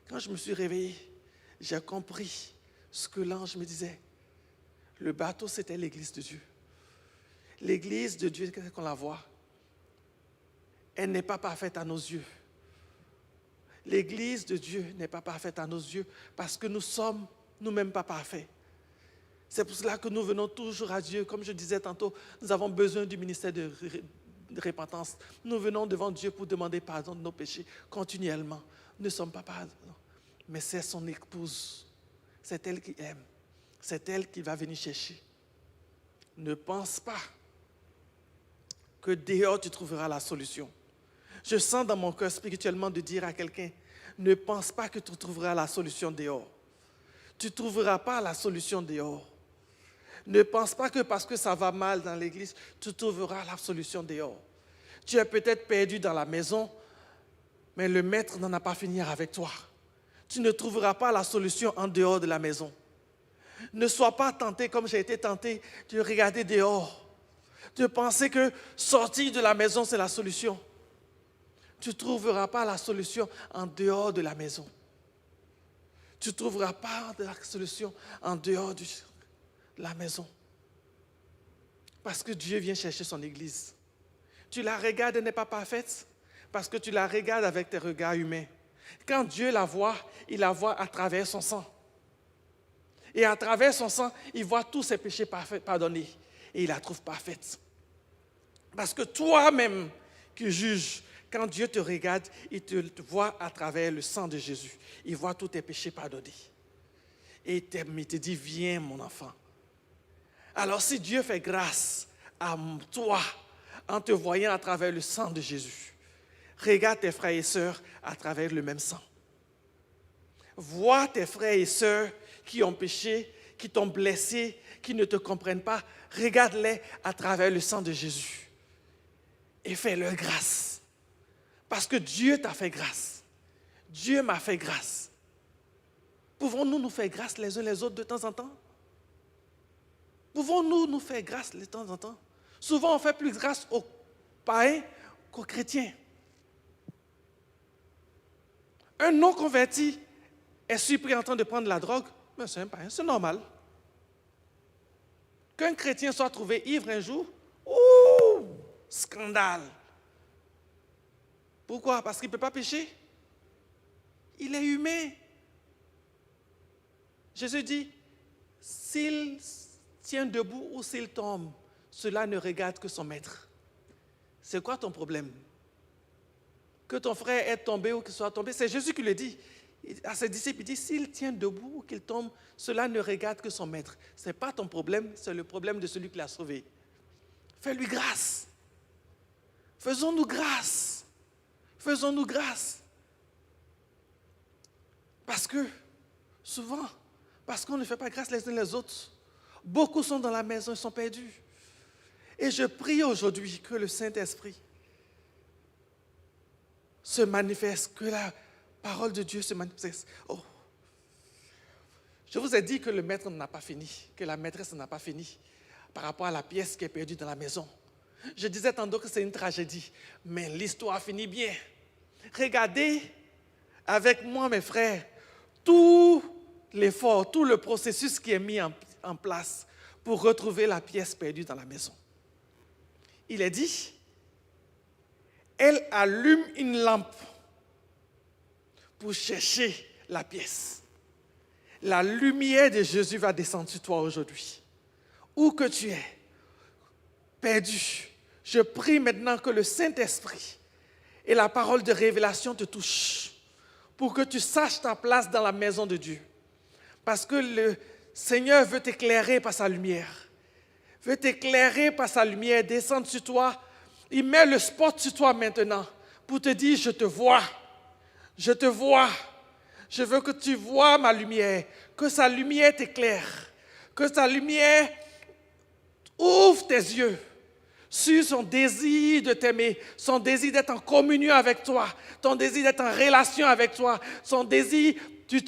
Quand je me suis réveillé, j'ai compris ce que l'ange me disait. Le bateau, c'était l'église de Dieu. L'église de Dieu, qu'est-ce qu'on la voit? Elle n'est pas parfaite à nos yeux. L'église de Dieu n'est pas parfaite à nos yeux parce que nous sommes nous-mêmes pas parfaits. C'est pour cela que nous venons toujours à Dieu. Comme je disais tantôt, nous avons besoin du ministère de repentance. Nous venons devant Dieu pour demander pardon de nos péchés continuellement. Nous ne sommes pas pardonnés. Mais c'est son épouse. C'est elle qui aime. C'est elle qui va venir chercher. Ne pense pas que dehors tu trouveras la solution. Je sens dans mon cœur spirituellement de dire à quelqu'un, ne pense pas que tu trouveras la solution dehors. Tu ne trouveras pas la solution dehors. Ne pense pas que parce que ça va mal dans l'église, tu trouveras la solution dehors. Tu es peut-être perdu dans la maison, mais le maître n'en a pas fini avec toi. Tu ne trouveras pas la solution en dehors de la maison. Ne sois pas tenté comme j'ai été tenté de regarder dehors, de penser que sortir de la maison, c'est la solution. Tu ne trouveras pas la solution en dehors de la maison. Tu ne trouveras pas la solution en dehors de la maison. Parce que Dieu vient chercher son église. Tu la regardes, elle n'est pas parfaite. Parce que tu la regardes avec tes regards humains. Quand Dieu la voit, il la voit à travers son sang. Et à travers son sang, il voit tous ses péchés pardonnés. Et il la trouve parfaite. Parce que toi-même qui juges, quand Dieu te regarde, il te voit à travers le sang de Jésus. Il voit tous tes péchés pardonnés. Et il te dit, viens mon enfant. Alors si Dieu fait grâce à toi en te voyant à travers le sang de Jésus, regarde tes frères et sœurs à travers le même sang. Vois tes frères et sœurs qui ont péché, qui t'ont blessé, qui ne te comprennent pas. Regarde-les à travers le sang de Jésus. Et fais-leur grâce. Parce que Dieu t'a fait grâce. Dieu m'a fait grâce. Pouvons-nous nous faire grâce les uns les autres de temps en temps? Pouvons-nous nous faire grâce de temps en temps? Souvent, on fait plus grâce aux païens qu'aux chrétiens. Un non-converti est surpris en train de prendre la drogue, mais c'est un païen, c'est normal. Qu'un chrétien soit trouvé ivre un jour, ouh, scandale. Pourquoi? Parce qu'il ne peut pas pécher. Il est humain. Jésus dit, s'il tient debout ou s'il tombe, cela ne regarde que son maître. C'est quoi ton problème? Que ton frère est tombé ou qu'il soit tombé, c'est Jésus qui le dit. À ses disciples, il dit, s'il tient debout ou qu'il tombe, cela ne regarde que son maître. Ce n'est pas ton problème, c'est le problème de celui qui l'a sauvé. Fais-lui grâce. Faisons-nous grâce. Faisons-nous grâce. Parce que, souvent, parce qu'on ne fait pas grâce les uns les autres, beaucoup sont dans la maison, ils sont perdus. Et je prie aujourd'hui que le Saint-Esprit se manifeste, que la parole de Dieu se manifeste. Oh. Je vous ai dit que le maître n'a pas fini, que la maîtresse n'a pas fini par rapport à la pièce qui est perdue dans la maison. Je disais tantôt que c'est une tragédie, mais l'histoire finit bien. Regardez avec moi, mes frères, tout l'effort, tout le processus qui est mis en place pour retrouver la pièce perdue dans la maison. Il est dit, elle allume une lampe pour chercher la pièce. La lumière de Jésus va descendre sur toi aujourd'hui. Où que tu es, perdu, je prie maintenant que le Saint-Esprit et la parole de révélation te touchent pour que tu saches ta place dans la maison de Dieu. Parce que le Seigneur veut t'éclairer par sa lumière. Veut t'éclairer par sa lumière, descendre sur toi. Il met le spot sur toi maintenant pour te dire, je te vois. Je te vois. Je veux que tu vois ma lumière. Que sa lumière t'éclaire. Que sa lumière ouvre tes yeux sur son désir de t'aimer, son désir d'être en communion avec toi, ton désir d'être en relation avec toi, son désir de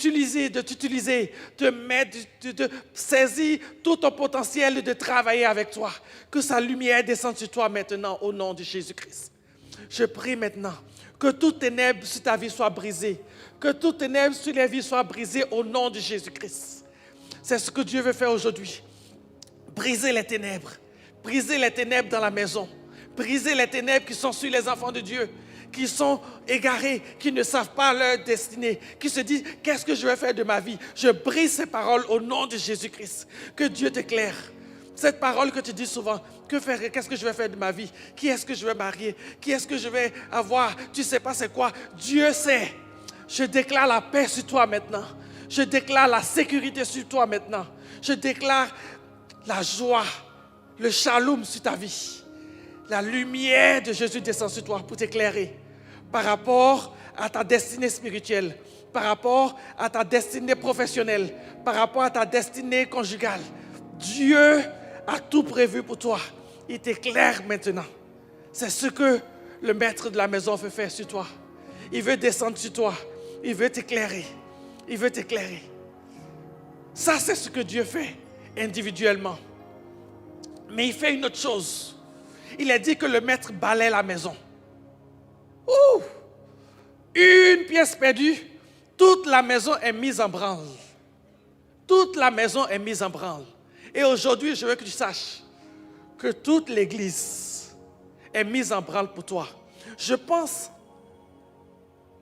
t'utiliser, de mettre, de saisir tout ton potentiel et de travailler avec toi. Que sa lumière descende sur toi maintenant au nom de Jésus-Christ. Je prie maintenant que toute ténèbre sur ta vie soit brisée, que toute ténèbre sur les vies soit brisée au nom de Jésus-Christ. C'est ce que Dieu veut faire aujourd'hui. Briser les ténèbres. Briser les ténèbres dans la maison. Briser les ténèbres qui sont sur les enfants de Dieu, qui sont égarés, qui ne savent pas leur destinée, qui se disent, qu'est-ce que je vais faire de ma vie? Je brise ces paroles au nom de Jésus-Christ. Que Dieu t'éclaire. Cette parole que tu dis souvent, qu'est-ce que je vais faire de ma vie? Qui est-ce que je vais marier? Qui est-ce que je vais avoir? Tu ne sais pas c'est quoi? Dieu sait. Je déclare la paix sur toi maintenant. Je déclare la sécurité sur toi maintenant. Je déclare la joie, le shalom sur ta vie. La lumière de Jésus descend sur toi pour t'éclairer par rapport à ta destinée spirituelle, par rapport à ta destinée professionnelle, par rapport à ta destinée conjugale. Dieu a tout prévu pour toi. Il t'éclaire maintenant. C'est ce que le maître de la maison veut faire sur toi. Il veut descendre sur toi. Il veut t'éclairer. Il veut t'éclairer. Ça, c'est ce que Dieu fait individuellement. Mais il fait une autre chose. Il a dit que le maître balaie la maison. Ouh! Une pièce perdue, toute la maison est mise en branle. Toute la maison est mise en branle. Et aujourd'hui, je veux que tu saches que toute l'église est mise en branle pour toi. Je pense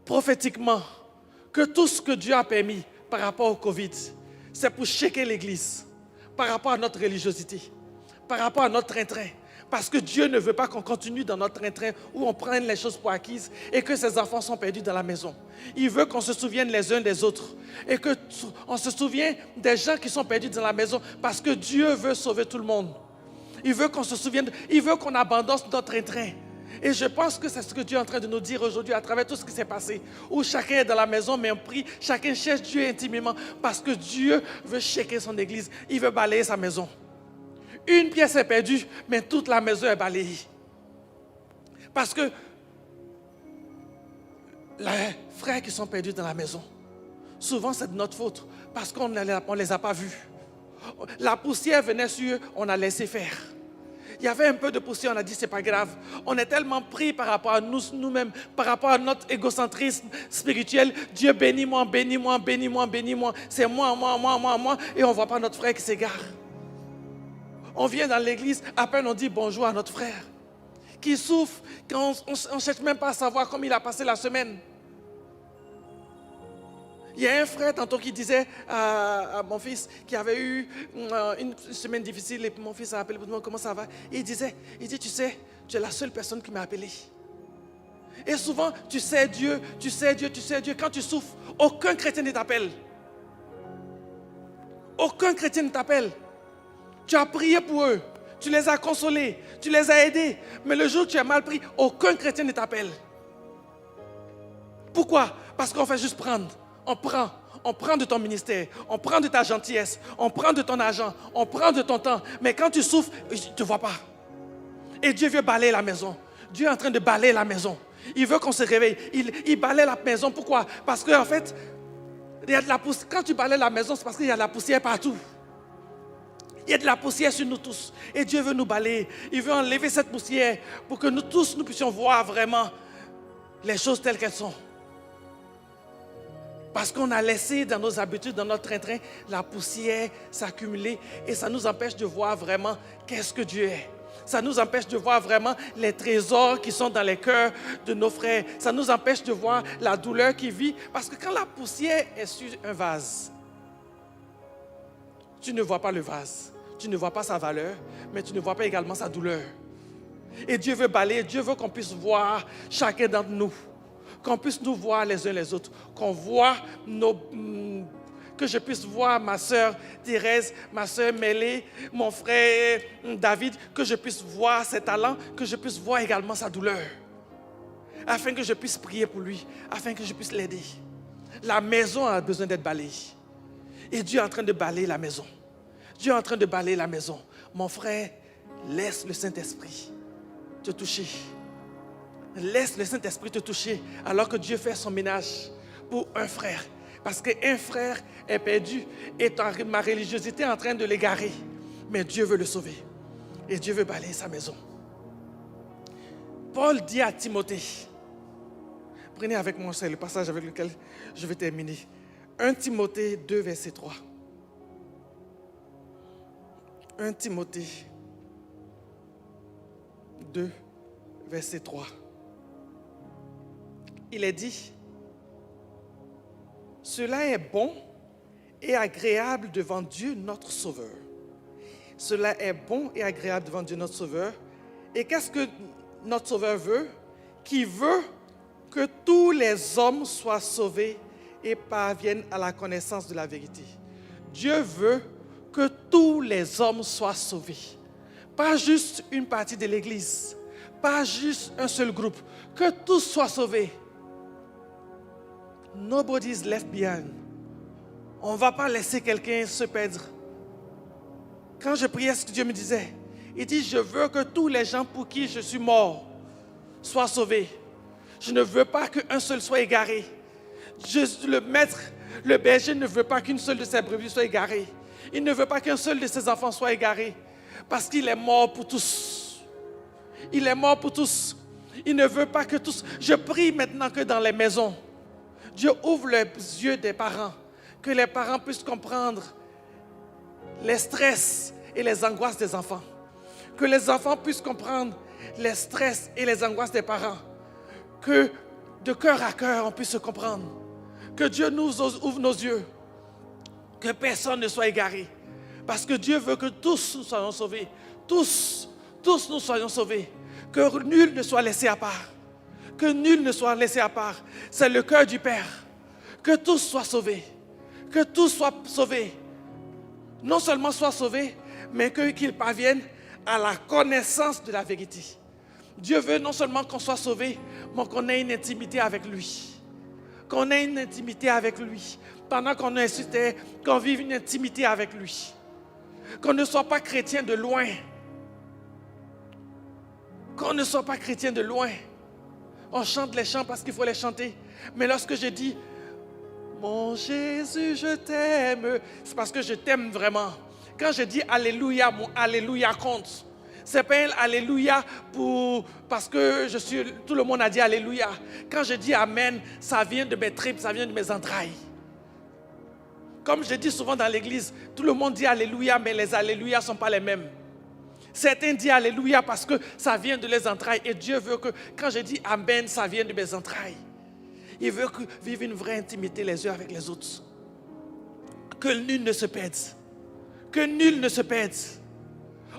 prophétiquement que tout ce que Dieu a permis par rapport au Covid, c'est pour shaker l'Église, par rapport à notre religiosité, par rapport à notre train-train. Parce que Dieu ne veut pas qu'on continue dans notre train-train où on prenne les choses pour acquises et que ses enfants sont perdus dans la maison. Il veut qu'on se souvienne les uns des autres et qu'on se souvienne des gens qui sont perdus dans la maison parce que Dieu veut sauver tout le monde. Il veut qu'on se souvienne, il veut qu'on abandonne notre train-train. Et je pense que c'est ce que Dieu est en train de nous dire aujourd'hui à travers tout ce qui s'est passé. Où chacun est dans la maison, mais on prie, chacun cherche Dieu intimement parce que Dieu veut shaker son église. Il veut balayer sa maison. Une pièce est perdue, mais toute la maison est balayée. Parce que les frères qui sont perdus dans la maison, souvent c'est de notre faute, parce qu'on ne les a pas vus. La poussière venait sur eux, on a laissé faire. Il y avait un peu de poussière, on a dit c'est pas grave. On est tellement pris par rapport à nous-mêmes, par rapport à notre égocentrisme spirituel. Dieu bénis-moi, bénis-moi, bénis-moi, bénis-moi. C'est moi, et on ne voit pas notre frère qui s'égare. On vient dans l'église, à peine on dit bonjour à notre frère, qui souffre, qu'on ne cherche même pas à savoir comment il a passé la semaine. Il y a un frère tantôt qui disait à mon fils qui avait eu une semaine difficile et mon fils a appelé pour me demander comment ça va. Il dit, tu sais, tu es la seule personne qui m'a appelé. Et souvent, tu sais Dieu. Quand tu souffres, aucun chrétien ne t'appelle. Aucun chrétien ne t'appelle. Tu as prié pour eux, tu les as consolés, tu les as aidés. Mais le jour où tu es mal pris, aucun chrétien ne t'appelle. Pourquoi? Parce qu'on fait juste prendre. On prend de ton ministère, on prend de ta gentillesse, on prend de ton argent, on prend de ton temps. Mais quand tu souffres, tu ne te vois pas. Et Dieu veut balayer la maison. Dieu est en train de balayer la maison. Il veut qu'on se réveille. Il balaye la maison. Pourquoi? Parce qu'en fait, il y a de la poussière. Quand tu balayes la maison, c'est parce qu'il y a de la poussière partout. Il y a de la poussière sur nous tous. Et Dieu veut nous balayer. Il veut enlever cette poussière pour que nous tous, nous puissions voir vraiment les choses telles qu'elles sont. Parce qu'on a laissé dans nos habitudes, dans notre train-train, la poussière s'accumuler et ça nous empêche de voir vraiment qu'est-ce que Dieu est. Ça nous empêche de voir vraiment les trésors qui sont dans les cœurs de nos frères. Ça nous empêche de voir la douleur qui vit. Parce que quand la poussière est sur un vase, tu ne vois pas le vase. Tu ne vois pas sa valeur, mais tu ne vois pas également sa douleur. Et Dieu veut balayer, Dieu veut qu'on puisse voir chacun d'entre nous. Qu'on puisse nous voir les uns les autres. Qu'on voit que je puisse voir ma soeur Thérèse, ma soeur Mélée, mon frère David, que je puisse voir ses talents, que je puisse voir également sa douleur. Afin que je puisse prier pour lui, afin que je puisse l'aider. La maison a besoin d'être balayée. Et Dieu est en train de balayer la maison. Dieu est en train de balayer la maison. Mon frère, laisse le Saint-Esprit te toucher. Laisse le Saint-Esprit te toucher alors que Dieu fait son ménage pour un frère. Parce qu'un frère est perdu et ma religiosité est en train de l'égarer. Mais Dieu veut le sauver. Et Dieu veut balayer sa maison. Paul dit à Timothée, prenez avec moi, c'est le passage avec lequel je vais terminer. 1 Timothée 2, verset 3. 1 Timothée 2, verset 3. Il est dit, cela est bon et agréable devant Dieu notre Sauveur. Cela est bon et agréable devant Dieu notre Sauveur. Et qu'est-ce que notre Sauveur veut? Qui veut que tous les hommes soient sauvés et parviennent à la connaissance de la vérité. Dieu veut que tous les hommes soient sauvés. Pas juste une partie de l'Église, pas juste un seul groupe, que tous soient sauvés. Nobody is left behind. On ne va pas laisser quelqu'un se perdre. Quand je priais, ce que Dieu me disait, il dit, je veux que tous les gens pour qui je suis mort soient sauvés. Je ne veux pas qu'un seul soit égaré. Le maître, le berger ne veut pas qu'une seule de ses brebis soit égarée. Il ne veut pas qu'un seul de ses enfants soit égaré. Parce qu'il est mort pour tous. Il est mort pour tous. Il ne veut pas que tous... Je prie maintenant que dans les maisons, Dieu ouvre les yeux des parents. Que les parents puissent comprendre les stress et les angoisses des enfants. Que les enfants puissent comprendre les stress et les angoisses des parents. Que de cœur à cœur, on puisse se comprendre. Que Dieu nous ouvre nos yeux. Que personne ne soit égaré. Parce que Dieu veut que tous nous soyons sauvés. Tous nous soyons sauvés. Que nul ne soit laissé à part. Que nul ne soit laissé à part. C'est le cœur du Père. Que tous soient sauvés. Que tous soient sauvés. Non seulement soient sauvés, mais qu'ils parviennent à la connaissance de la vérité. Dieu veut non seulement qu'on soit sauvé, mais qu'on ait une intimité avec lui. Qu'on ait une intimité avec lui. Pendant qu'on est sur terre, qu'on vive une intimité avec lui. Qu'on ne soit pas chrétien de loin. Qu'on ne soit pas chrétien de loin. On chante les chants parce qu'il faut les chanter. Mais lorsque je dis, mon Jésus, je t'aime, c'est parce que je t'aime vraiment. Quand je dis Alléluia, mon Alléluia compte. C'est pas un Alléluia parce que tout le monde a dit Alléluia. Quand je dis Amen, ça vient de mes tripes, ça vient de mes entrailles. Comme je dis souvent dans l'église, tout le monde dit Alléluia, mais les Alléluia ne sont pas les mêmes. Certains disent Alléluia parce que ça vient de les entrailles. Et Dieu veut que quand je dis Amen, ça vient de mes entrailles. Il veut que vivre une vraie intimité les uns avec les autres. Que nul ne se perde. Que nul ne se perde.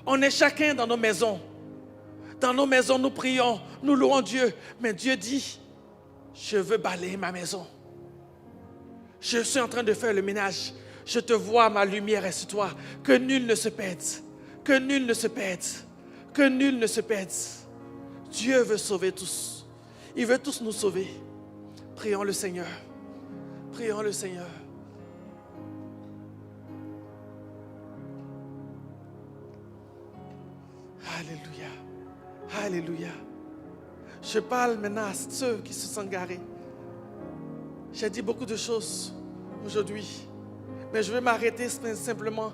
On est chacun dans nos maisons. Dans nos maisons, nous prions, nous louons Dieu. Mais Dieu dit, je veux balayer ma maison. Je suis en train de faire le ménage. Je te vois, ma lumière est sur toi. Que nul ne se perde. Que nul ne se perde. Que nul ne se perde. Dieu veut sauver tous. Il veut tous nous sauver. Prions le Seigneur. Prions le Seigneur. Alléluia. Alléluia. Je parle maintenant à ceux qui se sont garés. J'ai dit beaucoup de choses aujourd'hui, mais je vais m'arrêter simplement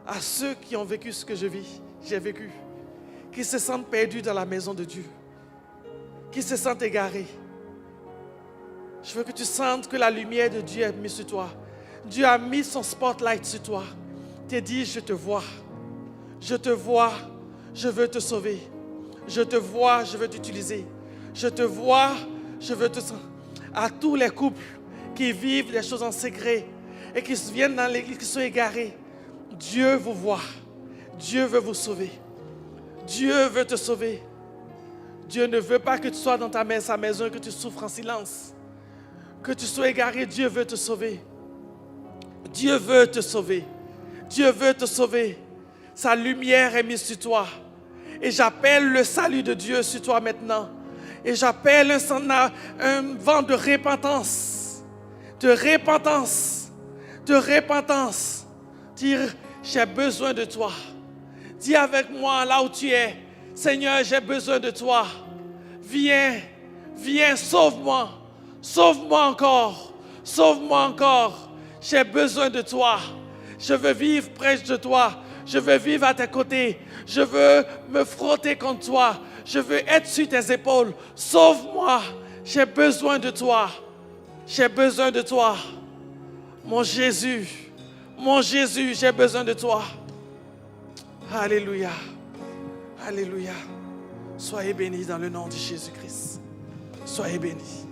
à ceux qui ont vécu ce que j'ai vécu, qui se sentent perdus dans la maison de Dieu, qui se sentent égarés. Je veux que tu sentes que la lumière de Dieu est mise sur toi. Dieu a mis son spotlight sur toi. Tu dit, je te vois, je veux te sauver. Je te vois, je veux t'utiliser. Je te vois, je veux te sauver. À tous les couples qui vivent des choses en secret et qui viennent dans l'église, qui sont égarés, Dieu vous voit. Dieu veut vous sauver. Dieu veut te sauver. Dieu ne veut pas que tu sois dans sa maison et que tu souffres en silence. Que tu sois égaré, Dieu veut te sauver. Dieu veut te sauver. Dieu veut te sauver. Sa lumière est mise sur toi. Et j'appelle le salut de Dieu sur toi maintenant. Et j'appelle un vent de repentance. De repentance. De repentance. Dire, j'ai besoin de toi. Dis avec moi là où tu es. Seigneur, j'ai besoin de toi. Viens, viens, sauve-moi. Sauve-moi encore. Sauve-moi encore. J'ai besoin de toi. Je veux vivre près de toi. Je veux vivre à tes côtés. Je veux me frotter contre toi. Je veux être sur tes épaules. Sauve-moi. J'ai besoin de toi. J'ai besoin de toi. Mon Jésus, j'ai besoin de toi. Alléluia. Alléluia. Soyez bénis dans le nom de Jésus-Christ. Soyez bénis.